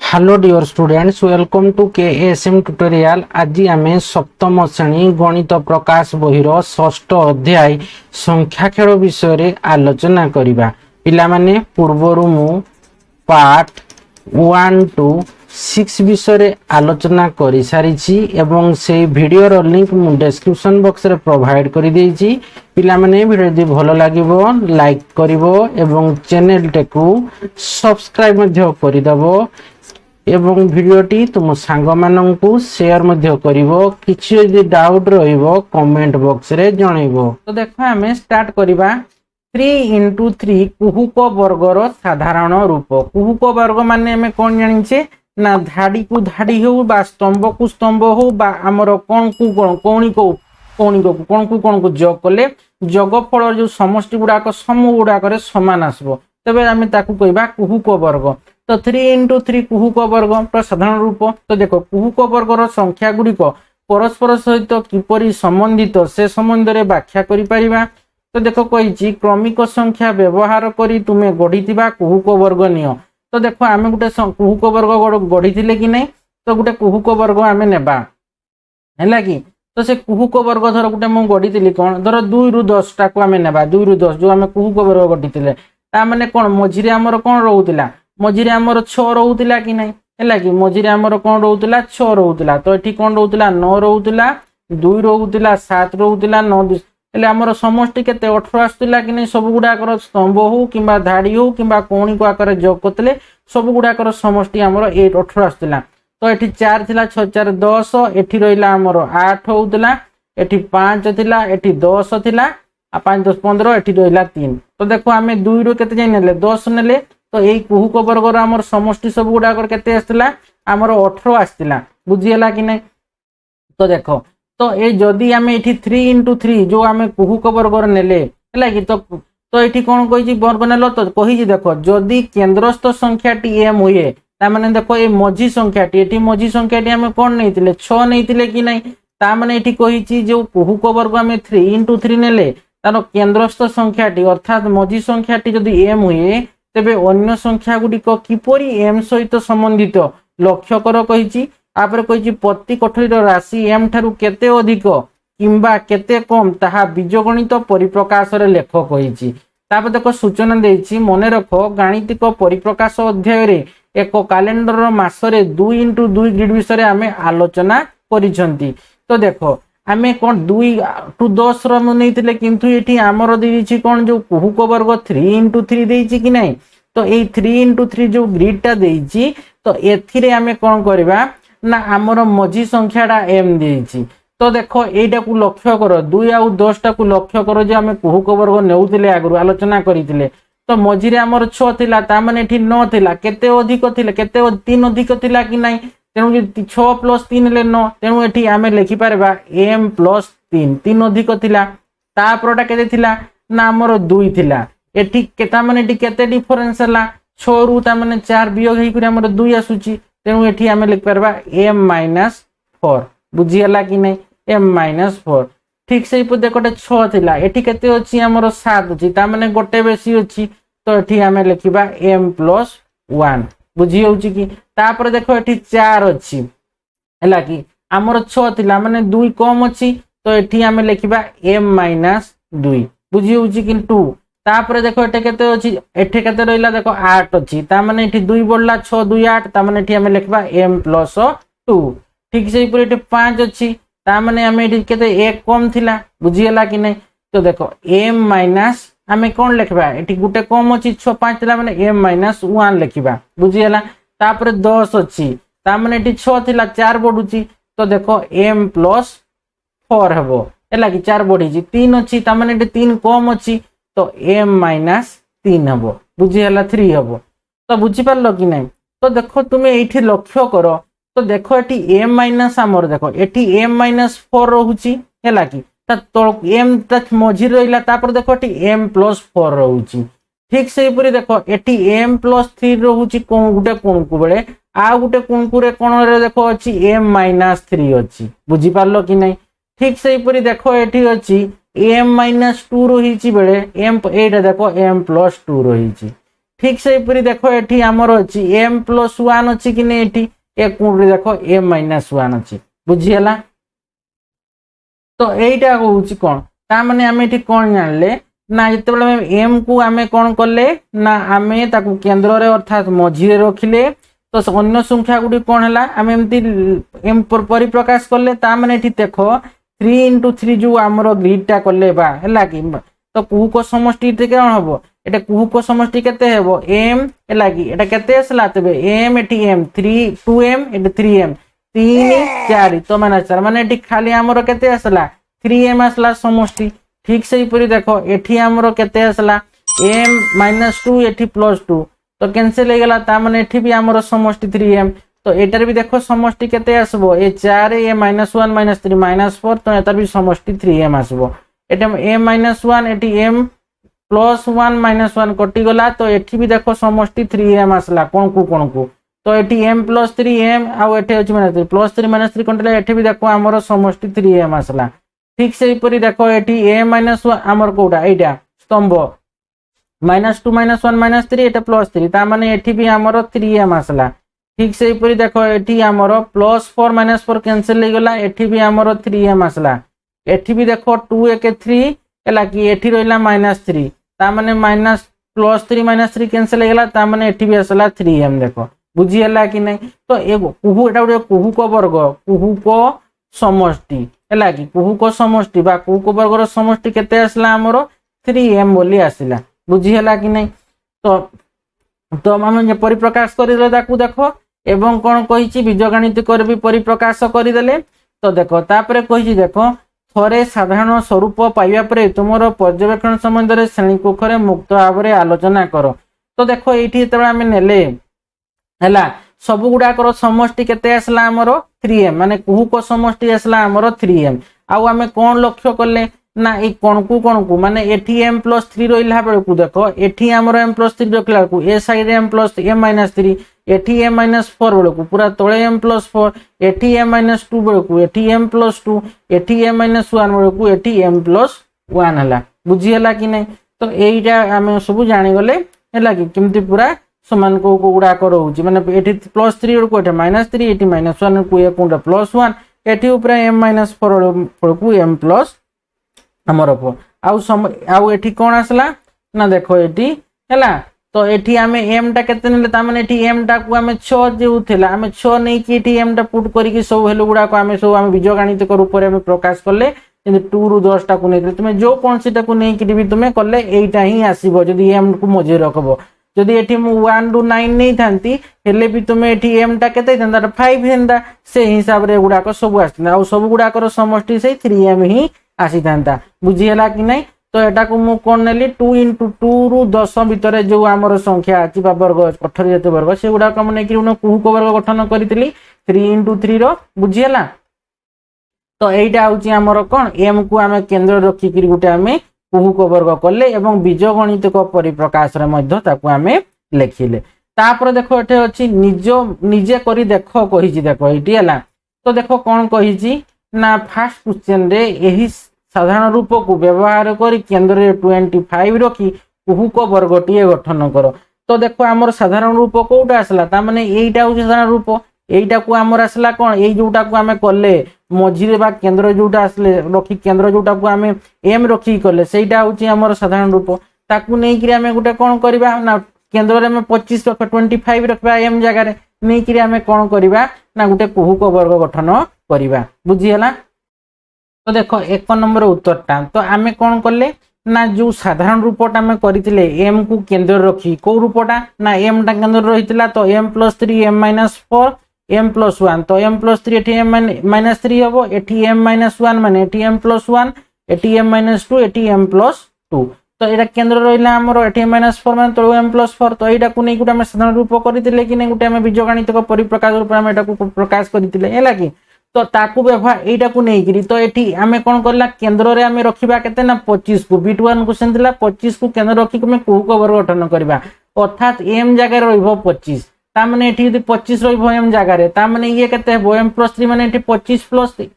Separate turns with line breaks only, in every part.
Hello dear students, welcome to KSM tutorial. आज आम सप्तम श्रेणी गणित प्रकाश बहिर षष्ठ अध्याय संख्या खेल विषय रे आलोचना करिबा। पिला माने पूर्वरु मु पार्ट 1 टू 6 विषय रे आलोचना करि सारिछि एवं से वीडियो रो लिंक मु डिस्क्रिप्शन बॉक्स रे प्रोवाइड करि देछि। पिला माने वीडियो दि भलो लागिवो लाइक करिवो एवं चैनल टेकु सब्सक्राइब मध्य करि दबो एवं वीडियोटी तुम सांग माननकु शेयर मध्य करिवो। किछि यदि डाउट रहिवो कमेंट बॉक्स रे जणैबो। तो देखो हमें स्टार्ट करिबा 3 into 3 कुहुक वर्गर साधारण रूप। कुहुक वर्ग माने हमें कोन जानिछे ना धाडी को धाडी हो बा स्तंभ को स्तंभ हो बा हमर कोन को कोणी को जोग कले जोगफल जो समष्टि गुडाक समूह गुडाक रे समान आसबो, तबे हमें ताकू कहबा कुहुक वर्ग। तो 3 into 3 कुहुक वर्ग तो साधारण रूप। तो देखो कुहुक वर्गर संख्या गुड़िक परस्पर सहित किपरि संबंधित से संबंध रे व्याख्या करि परिबा। तो देखो कहिछि क्रमिक संख्या व्यवहार करी तुमे गढ़िथिबा कुहुक वर्ग नियो। तो देखो आमे गुटे कुहुक वर्ग गढ़िथिले कि नै, तो गुटे कुहुक वर्ग आमे नेबा हैला कि। तो से कुहुक वर्ग धर गुटे मु गढ़िथिली कोन धर 2 ରୁ 10 टा को आमे नेबा। 2 ରୁ 10 जो आमे कुहुक वर्ग गढ़िथिले ता माने कोन मझिरे हमर कोन रहउतिला, मझिरे हमर 6 रहउतिला कि नै हैला कि। मझिरे हमर कोन रहउतिला 6 रहउतिला। तो एठी कोन रहउतिला 9 रहउतिला, 2 रहउतिला, 7 रहउतिला, 9 हेले हमर समष्टि केते 18 आस्तुला कि नै। सब गुडा कर स्तंभ हो किबा धाडी हो किबा कोणी को आकार जोग करतले सब गुडा कर समष्टि हमर 18 आस्तुला। तो एठी 4 थिला 6 4 10, एठी रहिला हमर 8 होउतिला, एठी 5 थिला, एठी 10 थिला आ 5 10 15, एठी रहिला 3। तो देखो हमें 2 रो केते जाय नेले 10 नेले। तो यही कुहुक वर्गर आमर समष्टि सब गुडा कर केते आस्तला आमर 18 आस्तला। बुझियला कि नै। तो देखो तो ए जदी आमे एठी 3 into 3 जो आमे कुहुक वर्गर नेले हैला कि। तो एठी कोन कहिछि वर्ग नेलो। तो कहिछि देखो जदी केंद्रस्थ संख्याटी m हुए ता माने देखो ए मझी संख्याटी एठी मझी संख्याटी आमे कोन नैतिले 6 नैतिले कि नै। ता माने एठी कहिछि जो कुहुक वर्ग आमे 3 into 3 नेले तार केंद्रस्थ संख्याटी अर्थात मझी संख्याटी जदी m हुए तेबे अन्य संख्या गुड़िक किपरि m सहित संबंधित लक्ष्य कर कहिछि। आपरे कहिछि प्रति कोठरीर राशि m ठारू केते अधिक किंबा केते कम ताहा बीजगणित परिप्रकाश रे लेख कहिछि। तापर देखो सूचना देछि मने रखो गाणितिक परिप्रकाश अध्याय रे एक कैलेंडर मास रे 2 into 2 ग्रिड विषय रे आमे आलोचना करिसंती। तो देखो आमे कोन 2 to 10 रो नैतिले किंतु एठी हमर देछि कोन जो कुहुक वर्ग 3 into 3 देछि कि नै। तो ए 3 into 3 जो ग्रिड टा देछि तो एथिरे आमे कोन करबा ना हमर मझी संख्याटा m देछि। तो देखो एटा को लक्ष्य करो 2 और 10 टा को लक्ष्य करो जे आमे कुहुक वर्ग नेउतिले आगु आलोचना करितिले। तो मझिरे हमर 6 थिला ता माने एठी 9 थिला केते अधिक थिला केते 3 अधिक थिला कि नै। तेनु 6 + 3 ले 9, तेनु एठी आमे लिखि परबा m + 3 3 अधिक थिला। ता परटा केते थिला ना हमर 2 थिला। एठी केता माने एठी केते डिफरेंस हला 6 रु ता माने 4 वियोग हेइ करी हमर 2 आसुची। तेनु एठी आमे लिख परबा m - 4। बुझियला कि नै m - 4। ठीक से इपो देखोटे 6 थिला एठी केते अछि हमर 7 अछि ता माने गोटे बेसी अछि। तो एठी आमे लिखिबा m + 1। बुझि होउची कि। तापर देखो एठी 4 अछि हैला कि हमर 6 थिला माने 2 कम अछि। तो एठी आमे लिखिबा m - 2। बुझि होउची कि 2। तापर देखो एठी केते अछि एठी केते रहिला देखो 8 अछि ता माने एठी 2 बढला 6 2 8 ता माने एठी आमे लिखबा m + 2। ठीक से इपर एठी 5 अछि ता माने आमे एठी केते 1 कम थिला। बुझियला कि नै। तो देखो m - आमे कोन लिखबा एठी गुटे कम अछि 6 5 थिला माने m - 1 लिखिबा। बुझियला। तापर 10 अछि ता माने एठी 6 थिला 4 बढुची। तो देखो m + 4 हबो हैला कि 4 बढी छी। 3 अछि ता माने एठी 3 कम अछि तो m - 3 हबो। बुझियला 3 हबो। तो बुझि परलो कि नै। तो देखो तुमे एठी लक्ष्य करो। तो देखो एठी m - हमर देखो एठी m - 4 रहउची हैला कि ता तो m तक मझी रहिला। तापर देखो एठी m + 4 रहउची। ठीक से इपरि देखो एठी m + 3 रहउची कोन गुटे कोनकु बेले आ गुटे कोनकु रे कोन रे देखो अछि m - 3 अछि। बुझि परलो कि नै। ठीक से इपरि देखो एठी अछि m - 2 रहिची बेले m एटा देखो m + 2 रहिची। ठीक से देखो एठी हमर अछि m + 1 अछि कि नै एठी ए कोण देखो m - 1 अछि बुझियला। तो एटा होउची कोन ता माने आमे एठी कोन जानले ना जते बेले m को आमे कोन करले ना आमे ताकू केंद्र रे अर्थात मझी रे रखिले तो अन्य संख्या गुडी कोन हला आमे एमती m पर परिप्रकाश करले ता माने एठी देखो 3 * 3 जो हमरो ग्रिड टा करले बा हला कि तो कुहुक समष्टि ते कोन हबो एटा कुहुक समष्टि केते हेबो m हला कि एटा केते असला तबे m एठी m 3 2m एटा 3m 3 4 तो माने एठी खाली हमरो केते असला 3m असला समष्टि। ठीक से परी देखो एठी हमरो केते असला m - 2 एठी +2 तो कैंसिल हो गला ता माने एठी भी हमरो समष्टि 3m तो एटार भी देखो समष्टि केते आसबो ए 4 ए -1 -3 -4 तो एटार भी समष्टि 3m आसबो एटा m - 1 एटी m +1 -1 कटि गला तो एठी भी देखो समष्टि 3m आसला कोन को तो एठी m + 3m आ एठी अछि -3 +3 -3 कंटले एठी भी देखो हमरो समष्टि 3m आसला। ठीक से परी देखो एठी m - 1 हमर कोडा एटा स्तंभ -2 -1 -3 एटा +3 ता माने एठी भी हमरो 3m आसला। ठीक से परी देखो एठी हमरो +4 -4 कैंसिल हो गला एठी भी हमरो 3m आसला। एठी भी देखो 2 1 3 हला कि एठी रहला -3 ता माने +3 -3 कैंसिल हो गला ता माने एठी भी आसला 3m देखो बुझी हला कि नै। तो एगो कुहू एटा उडे कुहू को वर्ग कुहू को समष्टि हला कि कुहू को समष्टि बा कुहू को वर्ग रो समष्टि केते आसला हमरो 3m बोली आसिला बुझी हला कि नै। तो तो हम परिप्रकाश करिले ताकू देखो एवं कोन कहिछि बीजगणित कर भी परिप्रकाश करिदेले तो देखो तापरे कहिछि देखो थरे साधारण स्वरूप पाइबा परे तुमरो पर्यवेक्षण संबंध श्रेणी कक्षरे मुक्त भाव आलोचना करो। तो देखो एठी जते आमे नेले हला सब गुडाकर समष्टि केते आसला हमरो 3m माने कुहू को समष्टि आसला हमरो 3m आ आमे कोन लक्ष्य करले ना ए कोन को माने एठी m + 3 रहिला बेले को देखो एठी हमरो m + 3 रखला को ए साइड m + m - 3 एठी m - 4 बेले को पूरा तळे m + 4 एठी m - 2 बेले को एठी m + 2 एठी m - 1 बेले को एठी m + 1 हला बुझी हला कि नै। तो एइटा आमे सब जानि गले हला कि केमति पूरा समान को गुडा करो होची माने एठी +3 को एठी -3 एठी -1 को ए कोंडा +1 एठी ऊपर m - 4 को m प्लस हमर आउ एठी कोन आसला ना देखो एठी हला तो एठी आमे m टा केते नेले ता माने एठी m टा को आमे 6 जेउ थिला आमे 6 नै कि एठी m टा पुट करी कि सब हेलो गुडा को आमे सब आमे बीजगणित को रूप रे आमे प्रकाश करले जे 2 रु 10 टा को नै तुमे जो कोन सीटा को नै कि भी तुमे करले एइटा ही आसीबो जदी m को मजे रखबो जदी एठी मु 1 रु 9 नै थांती हेले भी तुमे एठी m टा केते थांदा 5 हेंदा से हिसाब रे गुडा को सब आस्ता आ सब गुडा को समष्टि से 3m ही आसी थांदा बुझी हला कि नै। तो एटा को मु कोन नेली 2 * 2 रु 10 भितरे जो हमर संख्या अछि बा वर्ग 18 जते वर्ग से गुडा को मने कि उनो कुहू को वर्ग गठन करितली 3 * 3 रो बुझी हला। तो एइटा होची हमर कोन m को आमे केंद्र रखि कि गुटे आमे कुहू को वर्ग करले एवं बीजगणित को परिप्रकाश रे मध्य ताकू आमे लेखिले। तापर देखो एठे अछि निजे करी देखो कहिछि देखो एठी हला तो देखो कोन कहिछि ना फर्स्ट क्वेश्चन रे एही साधारण रूप को व्यवहार करी केंद्र रे 25 रखी कुहू को वर्गटीए गठन करो। तो देखो हमर साधारण रूप कोउटा आसला ता माने एइटा होछि साधारण रूप एइटा को हमर आसला कोन एइ जोटा को आमे करले मझी रे बा केंद्र जोटा आसले रखी केंद्र जोटा को आमे m रखी करले सेइटा होछि हमर साधारण रूप ताकू नै कि आमे गुटे कोन करबा ना केंद्र रे में 25 रख 25 रखबा m जगह रे नै कि आमे कोन करबा ना गुटे कुहू को वर्ग गठन करबा बुझी हला। तो देखो 1 नंबर उत्तरटा तो आमे कोन करले ना जो साधारण रूपटा में करथिले m को केंद्र रखी को रूपटा ना m टा केंद्र रहितला तो m + 3 m - 4 m + 1 तो m + 3 एठी m - 3 हबो एठी m - 1 माने एठी m + 1 एठी m - 2 एठी m + 2 तो एटा केंद्र रहिला हमरो एठी m - 4 माने तो m + 4 तो एटा को नै गुटा हम साधारण रूप करथिले कि नै गुटा हम बीजगणित को परिप्रकाश रूप हम एटा को प्रकाश करथिले हैला कि तो ताकू व्यवहार एटा को नै गिरी तो एठी आमे कोन करला केंद्र रे आमे रखिबा केते ना 25 को बिट1 क्वेश्चन दिला 25 को केंद्र रखि को कुहू को वर्ग गठन करबा अर्थात m जगह रहइबो 25 ता माने एठी यदि 25 रहइबो m जगह रे ता माने ये केते हेबो m + 3 माने एठी 25 +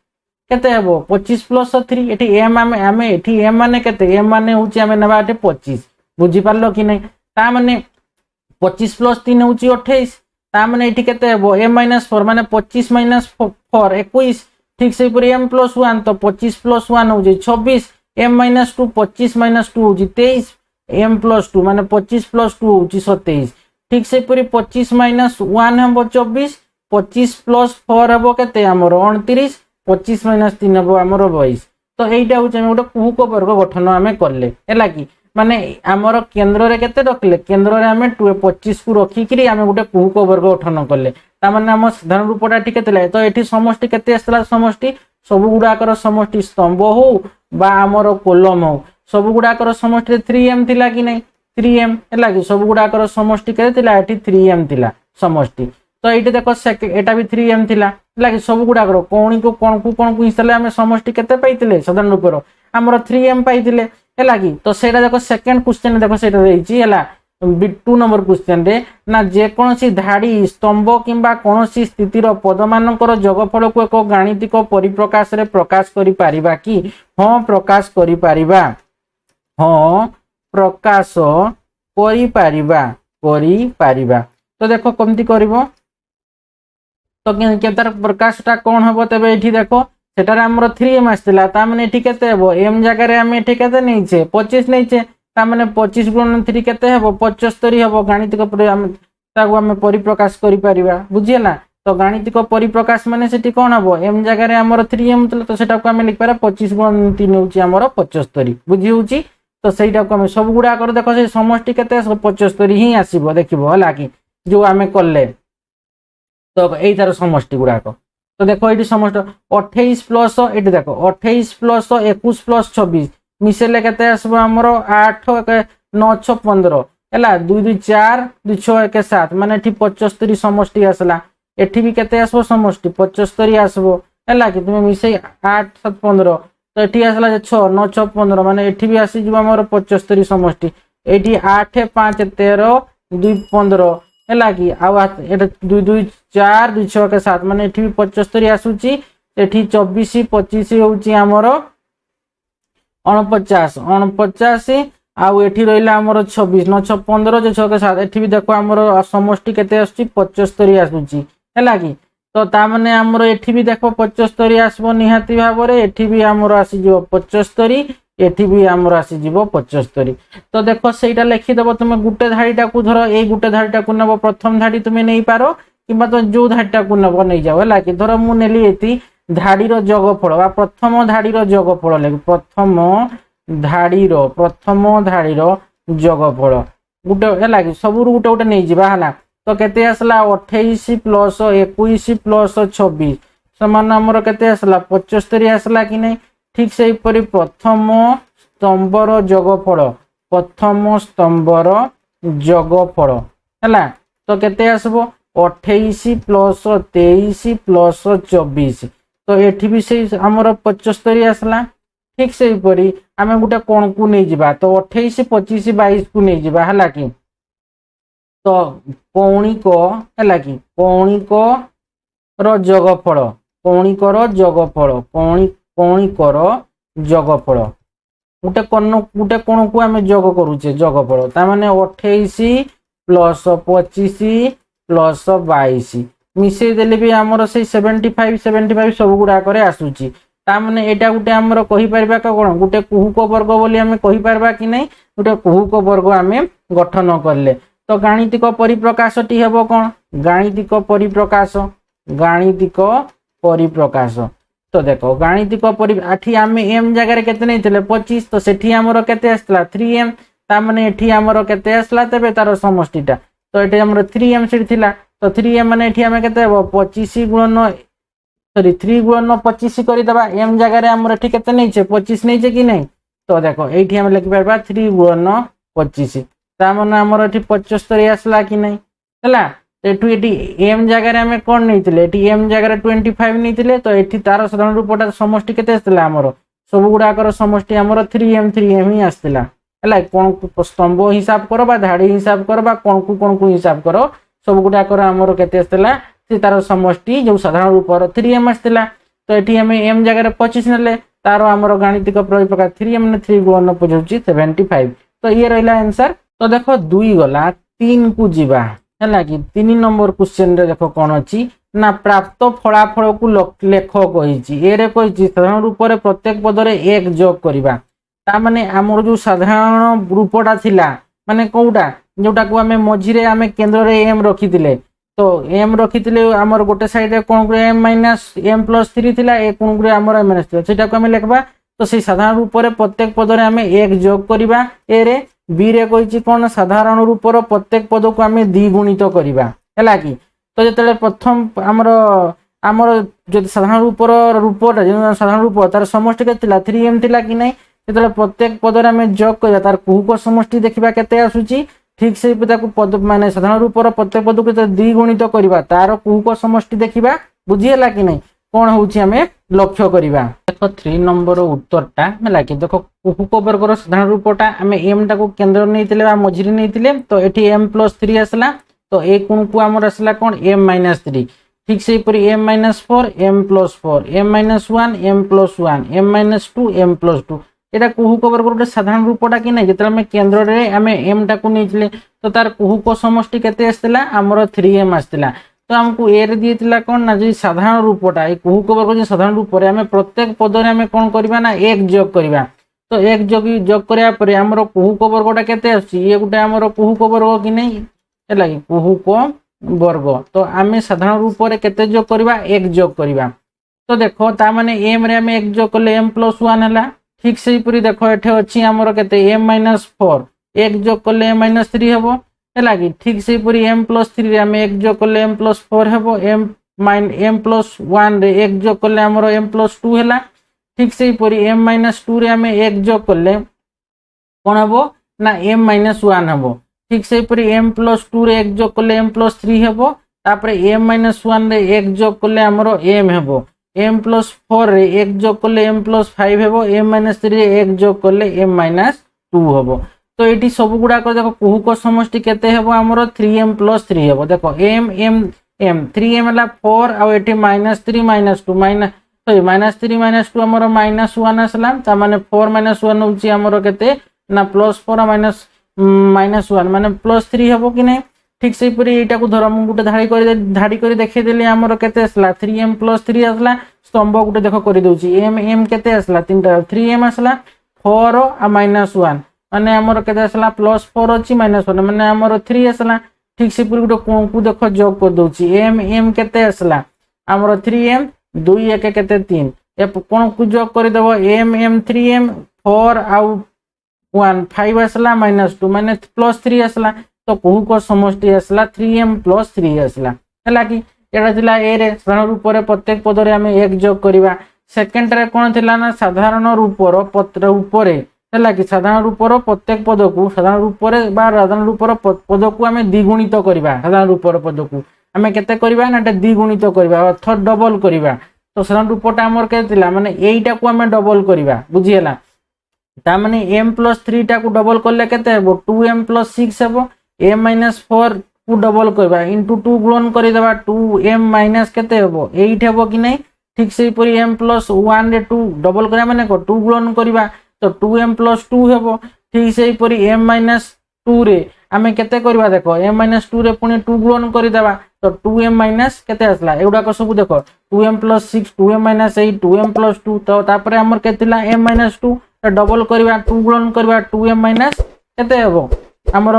केते हेबो 25 + 3 एठी m आमे एठी m माने केते m माने होची आमे नबा एठी 25 बुझी पारलो कि नै ता माने 25 प्लस 3 हूँ 28 ताने ये के एम माइनस 4 माने 25 माइनस 4 21 ठीक से एम प्लस 1 तो 25 प्लस 1 हूँ 26 एम माइनस 2 25 माइनस 2 हूँ 23 एम प्लस 2 माने 25 प्लस 2 हूँ 27 ठीक से 25 माइनस 1 हम 24 25 प्लस 4 हम के 29 25 माइनस 3 हम आमर 22 तो यहीटा हूँ गोटे कुहुक वर्ग गठन आम कले है कि माने आमर केन्द्र रे केते रखले केन्द्र रे आमे 25 को रखिकी आम गोटे कुहुक वर्ग गठन कले तामाने आम साधारण रूपटा ठीक तो ये समष्टि केते आसला समष्टि सब गुड़ाकर समष्टि स्तंभ हो बा आमर कोलम हो सब गुड़ाकर समष्टि 3m थिला कि नहीं 3m है कि सब गुड़ाकर समष्टि केते 3m थिला समष्टि तो ये देख एटा भी 3m थिला है सब गुड़ाकर कौणी को कौन को हिसाब आम समष्टि केते पाइतिले साधारण रूप आमर 3m पाइतिले है कि तो सेटा देख सेकंड क्वेश्चन देख सेटा देइछि है 2 नंबर क्वेश्चन रे ना जेकोसी धाड़ी स्तंभ किंबा कोनोसी स्थितिर पदमानकर जोगफल को एक गाणितिक परिप्रकाश रे प्रकाश करि पारिबा कि हां प्रकाश करि पारिबा हां प्रकाश करि पारिबा तो देखो कमती करबो तो केतार प्रकाशटा कोन हबो तबे एठी देखो सेटार हमर 3m आस्तिला ता माने एठी केते हबो m जगह रे हम एठी केते नैछे 25 नैछे ता माने 25 गुणन 3 केते हबो 75 हबो गाणितिक हम परिप्रकाश करि पारिबा बुझियला तो गाणितिक परिप्रकाश माने सेठी कोन हबो m जगह रे हमर 3m तले तो सेटा को हम लिख पारा 25 गुणन 3 होची हमर 75 बुझि होची तो सेटा को हम सब गुडा कर देखो से समष्टि केते 75 ही आसीबो देखिबो हला कि जो आमे करले तो एई तार समष्टि गुडा को तो देखो ये समस्त 28 प्लस ये देखो 28 प्लस 21 प्लस 26 मिसेले केते आसबो हमर 8 9 6 15 हैला 2 2 4 2 6 1 7 माने एठी 75 समष्टि आसला एठी भी केते आसबो समष्टि 75 आसबो हैला कि तुमे मिसे 8 7 15 तो एठी आसला 6 9 6 15 माने एठी भी आसी जिवो हमर 75 समष्टि एठी 8 5 13 2 15 है कि आठ 2 2 4 2 6 के 7 माने एठी भी 75 आसुची एठी 24 25 होउची हमर 49 49 आउ एठी रहिला हमर 26 9 6 15 6 के 7 एठी भी देखो हमर समष्टि केते आसुची 75 आसुची हैला कि तो ता माने हमर एठी भी देखो 75 आसबो निहाती भाबरे एठी भी हमर आसी जो 75 एठी भी हमर आसी जीवो 75 तो देखो सेटा लिखि देबो तुमे गुटे धाड़ीटा को धरो ए गुटे धाड़ीटा को नेबो प्रथम धाड़ी तुमे नै पारो किबा तो जो धाड़ीटा को नेबो नै जाओ हला कि धरो मु नेली एती धाड़ीर जोगफल बा प्रथम धाड़ीर जोगफल ले प्रथम धाड़ीर जोगफल गुटे हला कि सबरु गुटे गुटे नै जिबा हला तो केते आसला 28 प्लस 21 प्लस 26 समान हमर केते आसला 75 आसला कि नै ठीक से परि प्रथम स्तंभर जोगफल हैला तो केते आसबो 28 प्लस 23 प्लस 24 तो एठी भी से हमर 75 आसला ठीक से परि आमे गुटे कोन को नै जिबा तो 28 25 22 को नै जिबा हला कि तो कौणिक हला कि कौणिक रो जोगफल कौणिकर जोगफल गुटे कोण को आमे जोग करूचे जोगफल ता माने 28 प्लस 25 प्लस 22 मिसे देले भी हमर से 75 सब गुडा करे आसुची ता माने एटा गुटे हमर कहि परबा का कोन गुटे कुहुक वर्ग बोली आमे कहि परबा कि नै गुटे कुहुक वर्ग आमे गठन करले तो गाणितिक परिप्रकाशटी हेबो कोन गाणितिक परिप्रकाश तो देखो गाणितिक आठी आमे m जगह रे केते नै थिले 25 तो सेठी हमरो केते आसला 3m ता माने एठी हमरो केते आसला तबे तार समष्टिटा तो एठी हमरो 3m सेठी थिला तो 3m माने एठी हमें केते हेबो 25 गुणन सॉरी 3 गुणन 25 करि दबा m जगह रे हमरो एठी केते नै छे 25 नै छे कि नै तो देखो एठी हम लिखि परबा 3 गुणन 25 ता माने हमरो एठी 75 आसला कि नै हला एठू एठी m जगह रे हमें कोन नै थिले एठी m जगह रे 25 नै थिले तो एठी तार साधारण रूपटा समष्टि केते आस्तिला हमरो सब गुडाकर समष्टि हमरो 3m ही आस्तिला हला कोन स्तंभ हिसाब करो बा धाड़ी हिसाब करो बा कोन को हिसाब करो सब गुडाकर हमरो केते आस्तिला से तार समष्टि जो साधारण रूपर 3m आस्तिला तो एठी हमें m जगह रे 25 नेले तार हमरो गाणितिक प्रकार 3m ने 3 गुणन 25 75 तो ये रहला आंसर तो देखो 2 गला तीन को जीवा है कि 3 नंबर क्वेश्चन रे देखो कौन अच्छी ना प्राप्त फलाफल को लेख कही साधारण रूप से प्रत्येक पदरे एक जोग करवा ताने आमर जो साधारण रूपटा थिला माने कोउटा जोटा को आम मझे आम केन्द्र रे एम रखी तो एम रखी आमर गोटे साइड रे कौन एम माइनस एम प्लस 3 थिला ए कौन आमर एम माइनस 3 सेटा को आम लिखबा तो से साधारण रूप से प्रत्येक पदरे आम एक जोग करवा ए रे बी रे कही कौन साधारण रूपर प्रत्येक पद को आम द्विगुणित करवा है कि तो जो प्रथम आमर आमर जो साधारण रूपर रूपटा जो साधारण रूप तार समष्टि के 3m थिला कि नहीं जो प्रत्येक पदर आम जोग कर तार कुहुक समष्टि देखा केते आसुची ठीक से पद माने साधारण रूपर प्रत्येक पद को द्विगुणित करवा तार कुहुक समष्टि देखा बुझीगला कि नहीं कौन हूँ आम लक्ष्य करवा देख 3 नंबर उत्तरटा है कि देख कुहुक वर्गर साधारण रूपटा आम एम टा को केन्द्र नहीं मझे नहीं तो ये एम प्लस 3 आसला तो ए कोण को आमर आसला कौन एम माइनस 3 ठीक से M minus 4 M plus 4 M minus 1 M plus 1 M minus 2 M plus 2 यहाँ कुहुक वर्ग गोटे साधारण रूपटा कि नहीं जो आम केन्द्र में आम एम टा को नहीं तो तार कुहुक समष्टि केते आसला आमर 3m आसला तो आमको ए रे दिए कौन ना जो साधारण रूपटा ये कुहुक वर्ग जो साधारण रूप आम प्रत्येक पदर आम कौन करवा ना एक जोग करवा तो एक जोग करापर आमर कुहुक वर्गटा केते आसुची ये गोटे आमर कुहुक वर्ग कि नहीं है कुहुक वर्ग तो आम साधारण रूप से केते जोग करवा एक जोग करवा तो देखो ताने एम रे आम एक जोग कले एम प्लस 1 है ठीक से देखो ये अच्छी आमर के एम माइनस 4 एक जोग कले एम माइनस 3 हम है कि ठीक से एम प्लस 3 आम एक जोग कले एम प्लस 4 हम एम प्लस 1 रे एक जोग कले आमर एम प्लस 2 है ठीक से एम माइनस 2 रे आम एक जोग कले कौन हम ना एम माइनस 1 हम ठीक से एम प्लस 2 रे एक जोग कले एम प्लस 3 हम तापर एम माइनस 1 रे एक जोग कले आमर एम हम एम प्लस 4 रे एक जोग कले एम प्लस 5 हम एम माइनस 3 रे एक जोग कले एम माइनस 2 हम तो ये सब गुड़ाक देखो कुहुक समष्टि केते हम आमर 3m प्लस 3 हम देखो एम एम एम 3m है 4 आउ ये माइनस 3 माइनस 2 माइनस 3 माइनस 2 आमर माइनस 1 आसला ताने 4 माइनस 1 हूँ आमर केते ना प्लस 4 माइनस माइनस 1 माने प्लस 3 हम कि नहीं ठीक से यहाँ को धर मुझे गोटे धाड़ी कर देखीदेली आमर केते आसला 3m प्लस 3 आसला स्तंभ गोटे देख कर दूसरी एम एम केते आसला 3m आसला 4 आ माइनस 1 माने आमर केते आसला प्लस 4 अच्छी माइनस 1 माने आमर 3 आसला ठीक से गोटे कोण को देख जोग कर दूसरी एम एम केते आसला आमर 3m 2 1 केते 3 ए कोण को जोग कर देबो एम एम 3m 4 आउ 1 5 आसला माइनस 2 माने प्लस 3 आसला तो कुहुक समष्टि आसला 3m प्लस 3 आसला है कि यहाँ थिला ए रे साधारण रूप से प्रत्येक पदरे आम एक जोग करवा सेकेंड रे कौन थिला ना साधारण रूपर पत्र उपरे है कि साधारण रूपर प्रत्येक पद को साधारण रूप साधारण रूपर पद को आम द्विगुणित करवा साधारण रूपर पद को आम केते करवा ना द्विगुणित करवा अर्थात डबल करवा तो साधारण रूपटा आमर के माने एटा को आम डबल करवा बुझीगला ताने एम प्लस 3 टा को डबल करले केते हेबो 2m प्लस 6 हेबो एम माइनस 4 को डबल करवा इंटू 2 गुणन करदेवा 2m माइनस केते हेबो 8 हेबो कि नहीं ठीक से एम प्लस 1 रे 2 डबल करा माने 2 गुणन करवा तो 2m प्लस 2 हेबो ठीक से एम माइनस 2 रे आमे केते करवा देखो एम माइनस 2 रे पुणी 2 गुणन करदेवा तो 2m माइनस केते आसला एगुडा सब देखो 2m plus 6 2m minus 8 2m plus 2 तो तापर हमर केतिला m माइनस 2 डबल करवा 2 गुणन करवा 2m माइनस केते हेबो हमर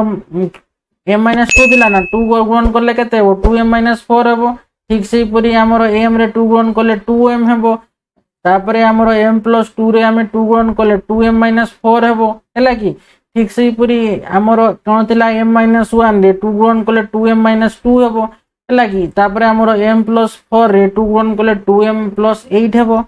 m माइनस 2 दिला ना 2 गुणन करले केते हेबो 2m माइनस 4 हेबो ठीक से हमर m रे 2 गुणन करले 2m हेबो तापरे हमर m प्लस 2 रे आमे 2 गुणन करले 2m माइनस 4 हेबो हैला कि ठीक से हमर कोन थिला m माइनस 1 रे 2 गुणन करले 2m माइनस 2 हेबो हैला कि तापरे हमर m प्लस 4 रे 2 गुणन करले 2m प्लस 8 हेबो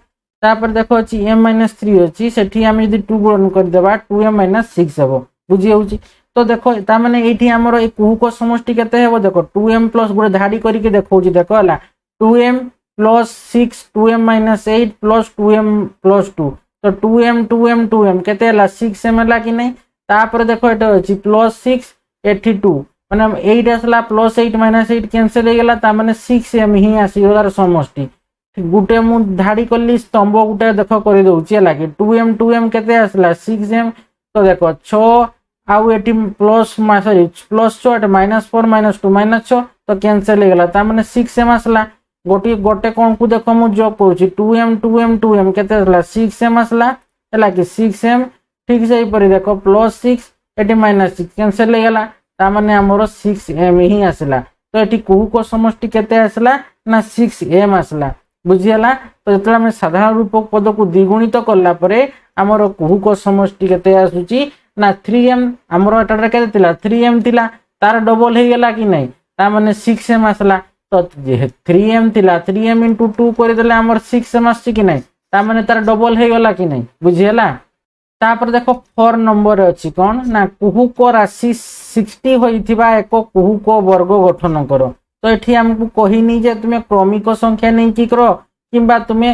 तापर देखो अछि m माइनस 3 अछि सेठी आमे यदि 2 गुणन कर देबा 2m माइनस 6 हेबो बुझी होउची तो देखो ता माने एठी हमर ए कुहुक समष्टि केते हेबो देखो 2m प्लस गोटे धाडी करिके देखौची देखो हला 2m plus 6 2m minus 8 plus 2m plus 2 तो 2m केते हला 6m हला कि नहीं तापर देखो एटा अछि प्लस 6 एठी 2 माने 8 आसला प्लस 8 माइनस 8 कैंसिल हो गला ता माने 6m ही आसी गलार समष्टि गुटे मु धाडी करली स्तंभ गुटे देखो करि दउची हला कि 2m केते आसला 6m तो देखो 6 आउ एटी प्लस सॉरी प्लस 6 एट -4 -2 -6 तो कैंसिल हो गला ता माने 6m आसला गोटे गोटे कोन को देखो मु जॉब करूची 2m 2m 2m केते आसला 6m आसला हला कि 6m ठीक से पर देखो +6 एटी -6 कैंसिल हो गला ता माने हमरो 6m ही आसला तो एटी कुहू को समष्टि केते आसला ना 6m आसला बुझियला तो जतला में साधारण रूपक पद को द्विगुणित करला परे हमरो कुहू को समष्टि केते आसुची ना 3m हमरो एटा केते थिला 3m थिला तार डबल हे गेला कि नहीं ता माने 6m आसला तो 3m थिला 3m * 2 कर देले हमर 6m आसी कि नहीं ता माने तार डबल हे गेला कि नहीं बुझियला तापर देखो 4 नंबर अछि कोन ना कुहू को राशि 60 होइथिबा एक कुहू को वर्ग गठन करो तो एठी हमकु कहिनी जे तुमे क्रमिक संख्या नै की करो किबा तुमे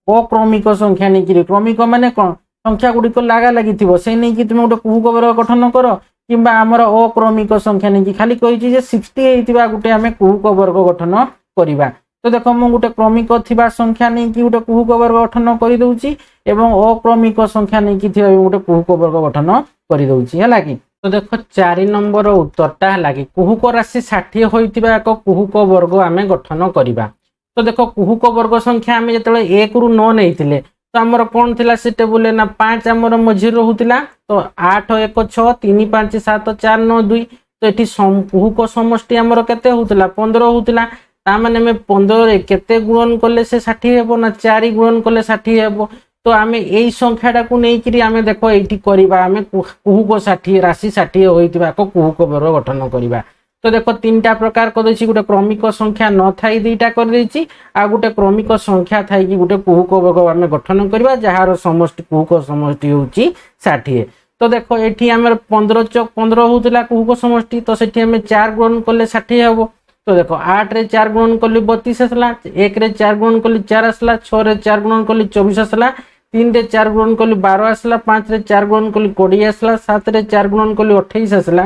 अक्रमिक संख्या नै की क्रमिक माने कोन संख्या गुडी को लागा लागि थिबो से नै की तुमे गोटे कुहू को वर्ग गठन करो किबा हमर अक्रमिक संख्या नै की खाली कहि जे 60 हेतिबा गोटे हमें कुहू को वर्ग गठन करिबा तो देखो मु गोटे क्रमिक थिबा संख्या नै की गोटे कुहू को वर्ग गठन करि दउची एवं अक्रमिक संख्या नै की थिबा गोटे कुहू को वर्ग गठन करि दउची हला कि तो देखो 4 नंबर उत्तरटा हला कि कुहू को राशि 60 होइतिबा एक कुहू को वर्ग आमे गठन करिबा तो देखो कुहू को वर्ग संख्या आमे जतले 1 रु 9 नैथिले तो हमर कोन थिला से टेबुल ना 5 हमर मझी रहउतिला तो 8 1 6 3 5 7 4 9 2 तो एठी कुहू को समष्टि हमर केते होउतिला 15 होउतिला ता माने में 15 रे केते गुणन करले से 60 हेबो ना 4 गुणन करले 60 हेबो तो आमे एई संख्याटा को नै कि आमे देखो एठी करिबा आमे कुहू को 60 राशि 60 होइतिबा को कुहू को वर्ग गठन करिबा तो देखो तीनटा प्रकार कर देछि गोटे क्रमिक संख्या न थाई दुईटा कर देछि आ गोटे क्रमिक संख्या थाई कि गोटे कुहू को वर्ग आमे गठन करिबा जहार समष्टि कुहू को समष्टि होउची 60 तो देखो एठी हमर 15 चौक 15 होतिला कुहू को समष्टि तो सेठी हमें 4 गुणन करले 60 हेबो तो देखो 8 रे 4 गुणन करले 32 आसला 1 रे 4 गुणन करले 4 आसला 6 रे 4 गुणन करले 24 आसला 3 रे 4 गुणन करले 12 आसला 5 रे 4 गुणन करले 20 आसला 7 रे 4 गुणन करले 28 आसला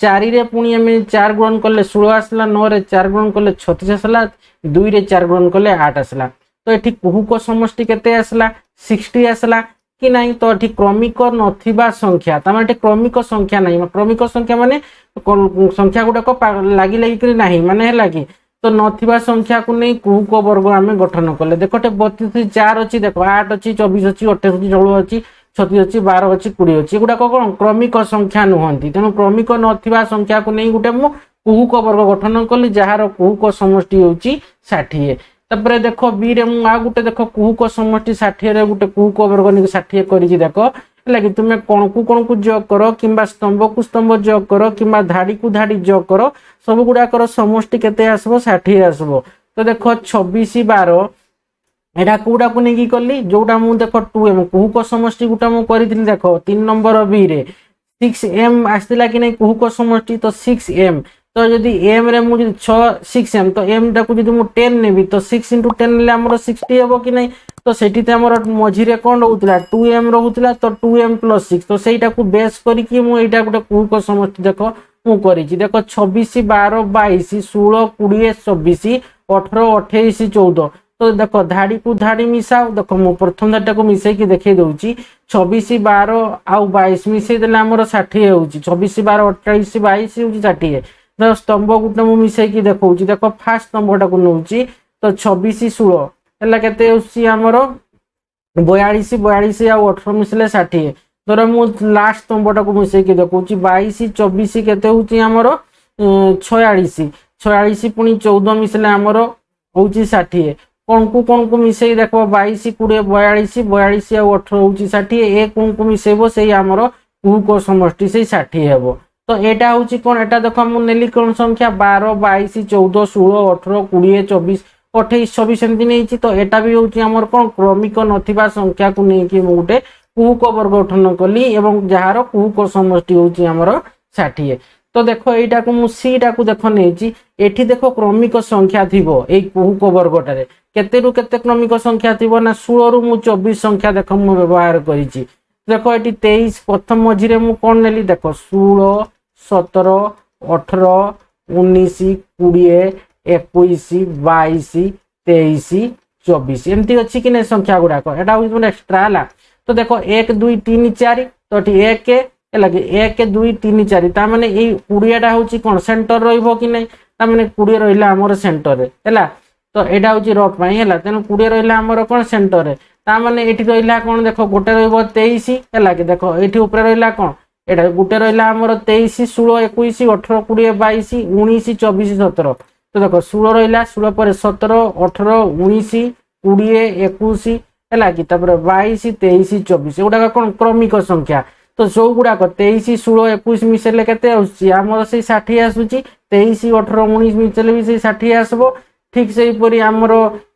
4 रे पुणी हमें 4 गुणन करले 16 आसला 9 रे 4 गुणन करले 36 आसला 2 रे 4 गुणन करले 8 आसला तो एठी कुहू को समष्टि केते आसला 60 आसला कि नहीं तो एठी क्रमिक नथिबा संख्या तमे एठी क्रमिक संख्या नहीं क्रमिक संख्या माने संख्या गुडा को लागी लागी करी नहीं माने है लागी तो नथिबा संख्या को नहीं कुहू को वर्ग आमे गठन करले देखोटे 32 4 अछि देखो 8 अछि 24 अछि 28 अछि 16 अछि 36 अछि 12 अछि 20 अछि गुडा को कोन क्रमिक संख्या नहंती तेनु क्रमिक नथिबा संख्या को नहीं गुटे मु कुहू को वर्ग गठन करली जहार कुहू को समष्टि होउची 60 तबरे देखो बी रे मु आ गुटे देखो कुहू को समष्टि 60 रे गुटे कुहू को वर्ग नि 60 करिछि देखो लागी तुमे कोन को जोग करो किबा स्तंभ को स्तंभ जोग करो किबा धाडी को धाडी जोग करो सब गुडा करो समष्टि केते आसबो 60 आसबो तो देखो 26 12 एटा कोडा को नेकी करली जोटा मु देखो 2m कुहू को समष्टि गुटा मु करिथिली देखो 3 नंबर बी रे 6m आस्तिला कि नै कुहू को समष्टि तो 6m तो यदि m रे मु 6m तो m टा को यदि मु 10 नेबी तो 6 * 10 ले हमरो 60 हेबो कि नै तो सेठी ते हमरो मझी रे कोन रहउतला 2m रहउतला तो 2m + 6 तो सेटा को बेस करी कि मु एटा गुटे कुहू को समष्टि देखो मु करिछि देखो 26 12 22 16 20 24 18 28 14 तो देखो धाडी को धाडी मिसाओ देखो मु प्रथम धाटा को मिसै कि देखै दउची 26 12 आ 22 मिसै देला हमरो 60 होउची 26 12 28 22 होउची 60 तो स्तंभ गुटे मु मिसै कि देखौची देखो फास्ट स्तंभटा को नउची तो 26 16 हला केते होउची हमरो 42 42 आ 18 मिसले 60 तोरा मु लास्ट स्तंभटा को मिसै कि देखौची 22 24 केते होउची हमरो 46 46 पुनी 14 मिसले हमरो होउची 60 कोन को मिसै देखो 22 20 42 42 आ 18 होउची 60 ए कोन को मिसैबो सेही हमरो कुहू को समष्टि सेही 60 हेबो तो एटा होउची कोन एटा देखो मु नेली कोन संख्या 12 22 14 16 18 20 24 28 26 एंती नेची तो एटा भी होउची हमर कोन क्रमिक नथिबा संख्या को नै कि मुटे कुहू को वर्ग गठन कली एवं जहार कुहू को समष्टि होउची हमर 60 तो देखो एटा को मु सी टा को देखो नेची एठी देखो क्रमिक संख्या थिबो एई कुहू को वर्गटारे केते रु केते क्रमिक संख्या थिबो ना 16 रु मु 24 संख्या देखो मु व्यवहार करिछि देखो एटी 23 प्रथम मझी रे मु कोन नेली देखो 16 17 18 19 20 21 22 23 24 एमती अछि कि नै संख्या गुडा को एटा होय एक्स्ट्रा ला तो देखो 1 2 3 4 तो एटी 1 है कि 1 2 3 4 ता माने ए 20टा होची कोन सेंटर रहइबो कि नै ता माने 20 रहिला हमर सेंटर रे हैला तो एटा होची रफ पई हैला तेन 20 रहिला हमर कोन सेंटर रे ता माने एठी रहिला कोन देखो गोटे रहइबो 23 हैला कि देखो एठी ऊपर रहिला कोन एटा गोटे रहिला हमर 23 16 21 18 20 22 19 24 17 तो देखो 16 रहिला 16 पर 17 18 19 20 21 हैला कि तापर 22 23 24 एगुडा कोन क्रमिक संख्या तो जो गुड़ाक 23 16 21 मिसेले केते आउची हमर से 60 आसुची 23 18 19 मिसेले भी से 60 आसबो ठीक से परी हमर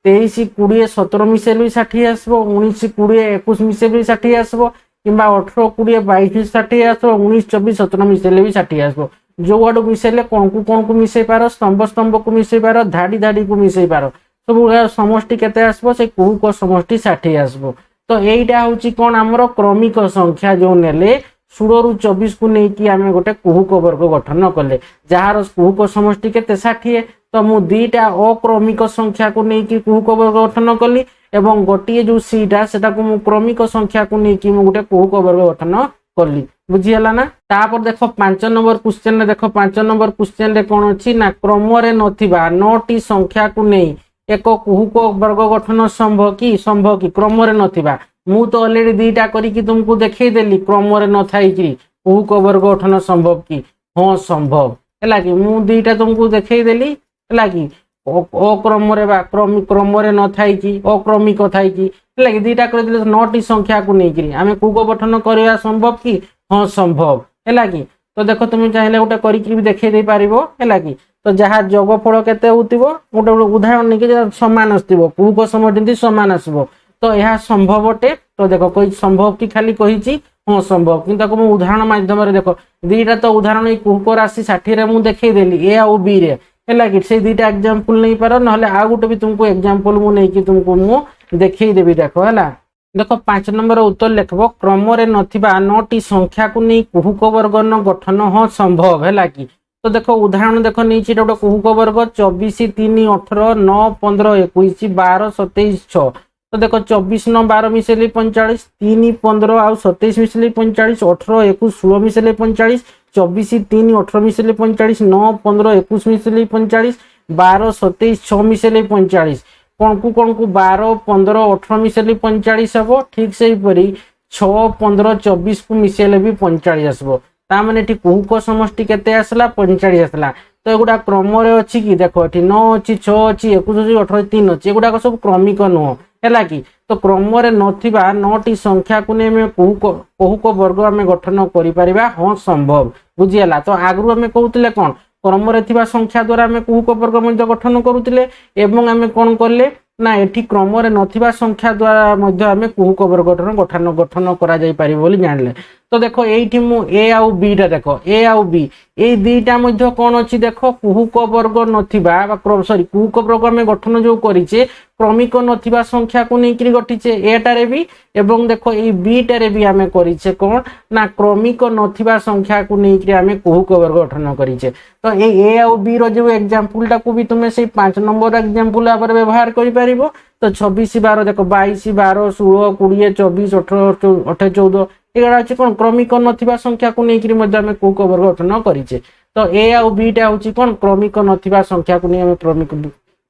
23 20 17 मिसेले भी 60 आसबो 19 20 21 मिसेले भी 60 आसबो किंबा 18 20 22 60 आसबो 19 24 17 मिसेले भी 60 आसबो जो वाडो मिसेले कोन को मिसै पारो स्तंभ स्तंभ को मिसै पारो धाडी धाडी को मिसै पारो सब समष्टि केते आसबो से कुहू को समष्टि 60 आसबो तो एटा होची कोन हमरो क्रमिक संख्या जो नेले 16 रु 24 को नै कि हमें गोटे कुहूक वर्ग गठन कले जहार कुहूक समष्टि केते 60 तो मु दीटा अक्रमिक संख्या को नै कि कुहूक वर्ग गठन कली एवं गोटिए जो सीटा सेटा को मु क्रमिक संख्या को नै कि मु गोटे कुहूक वर्ग गठन कली बुझियला ना तापर देखो 5 नंबर क्वेश्चन रे देखो 5 नंबर क्वेश्चन रे कोन अछि ना क्रम रे नथिबा 9टी संख्या को नै एक कुहूक वर्ग गठन संभव कि क्रम रे नथिबा मु तो ऑलरेडी दीटा करी कि तुमको देखै देली क्रम रे न थाई कि कुहूक वर्ग गठन संभव कि हां संभव हैला कि मु दीटा तुमको देखै देली हैला कि अक्रम रे बा क्रम रे न थाई कि अक्रमिक थाई कि हैला कि दीटा कर देले 9टी संख्या को नै कि हमें कुहूक गठन करबा संभव कि हां संभव हैला कि तो देखो तुम चाहिले गोटे करी कि भी देखै दे पारिबो हैला कि तो जहाँ जोगफल केते होतिबो गोटे उदाहरण नहीं कि समान आसतिबो कुहूक समष्टि समान आसबो तो यह संभवटे तो देखो कोई संभव की खाली कहिची हां संभव किंतु को उदाहरण माध्यम रे देखो दीटा तो उदाहरण ई कुहूक राशि 60 रे मु देखै देली ए आ बी रे हैला कि से दीटा एग्जांपल नहीं पारो नहले आ गोटे भी तुमको एग्जांपल मु नहीं कि तुमको मु देखै देबी देखो हैला देखो 5 नंबर उत्तर लिखबो क्रम रे नथिबा 9टी संख्या को नै कुहूक वर्ग न गठन हां संभव हैला कि तो देखो उदाहरण देखो नीचे गोटे कुहूक वर्ग 24 3 18 9 15 21 12 27 6 तो देखो 24 9 12 मिसेले 45 3 15 आउ 27 मिसेले 45 18 21 16 मिसेले 45 24 3 18 मिसेले 45 9 15 21 मिसेले 45 12 27 6 मिसेले 45 कोन को 12 15 18 मिसेले 45 हबो ठीक से परी 6 15 24 को मिसेले भी 45 आसबो ता माने एठी कुहूक समष्टि केते आसला 45 आसला तो एगुडा क्रम रे अछि कि देखो एठी 9 अछि 6 अछि 21 18 3 अछि एगुडा सब क्रमिक नुह हैला कि तो क्रम रे नथिबा 9टी संख्या को ने में कुहूक वर्ग हमें गठन करि परिबा हां संभव बुझियला तो आगरु हमें कहउतले कोन क्रम रे थिबा संख्या द्वारा हमें कुहूक वर्ग मध्ये गठन करूतले एवं हमें कोन करले ना एठी क्रम रे नथिबा संख्या द्वारा मध्ये हमें कुहूक वर्ग गठन करा जाई पारि बोली जानले तो देखो एठी मु ए आउ बी टा देखो ए आउ बी ए दीटा मध्ये कोन अछि देखो कुहूक वर्ग नथिबा बा कुहूक वर्ग हमें गठन जो करिचे क्रमिक नथिबा संख्या को नै कि गठिचे ए टारे भी एवं देखो ए बी टारे भी हमें करिचे कोन ना क्रमिक नथिबा संख्या को नै कि हमें कुहूक वर्ग गठन करिचे तो ए आउ बी रो जो एग्जांपल टा को भी तुमे से 5 नंबर एग्जांपल आपर व्यवहार करि परिबो तो 26 12 देखो 22 12 16 20 24 18 18 14 एगरा अछि कोन क्रमिक नथिबा संख्या को नै कि मध्ये हमें कुहूक वर्ग गठन करिचे तो ए आउ बी टा होछि कोन क्रमिक नथिबा संख्या को नै हमें क्रमिक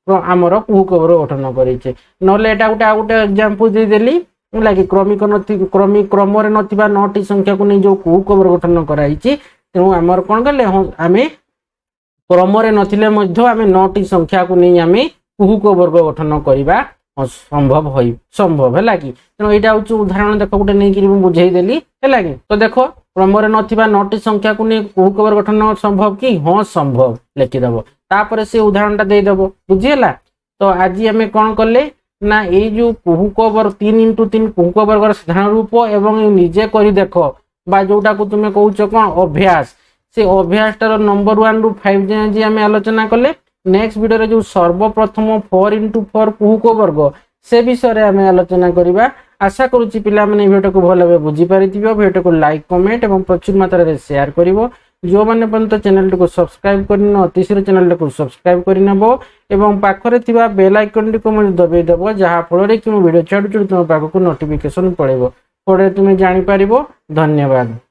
आमर कुहूक वर्ग गठन करिचे नले एटा गोटे एग्जांपल दे देली लागी क्रमिक नथि क्रम रे नथिबा 9टी संख्या को नै जो कुहूक वर्ग गठन कराइछि तेनु हमर कोन गले हमें क्रम रे नथिले मध्ये हमें 9टी संख्या को नै हमें कुहूक वर्ग गठन करिबा संभव है लागी तेणु एटा होची उदाहरण देखो गोटे नै कि बुझाई देली है लागी तो देखो क्रम रे नथिबा 9टी संख्या को नै कुहूक वर्ग गठन संभव कि हां संभव लिखि दबो तापर से उदाहरण टा दे दबो बुझियला तो आज हमें कोन करले ना ए जो कुहूक वर्ग 3x3 कुहूक वर्ग साधारण रूप एवं निजे करी देखो बा जोटा को तुमे कहउछ कोन अभ्यास से अभ्यास टार नंबर 1 रु 5 जे हमें आलोचना करले नेक्स्ट वीडियो रे जो सर्वप्रथम 4x4 कुहूक वर्ग से विषय रे हमें आलोचना करिबा आशा करूची पिला माने वीडियो को भलो भाबे बुझी पारिथिबो वीडियो को लाइक कमेंट एवं प्रचुर मात्रा रे शेयर करिवो जो माने पर्यंत चैनल को सब्सक्राइब करन अतिशीघ्र चैनल को सब्सक्राइब करिनबो एवं पाखरे थिबा बेल आइकन को मन दबे देबो जहा फल रे कि वीडियो छाडु तुम पाखको नोटिफिकेशन पळेबो पळे तुमे जानि पारिबो धन्यवाद।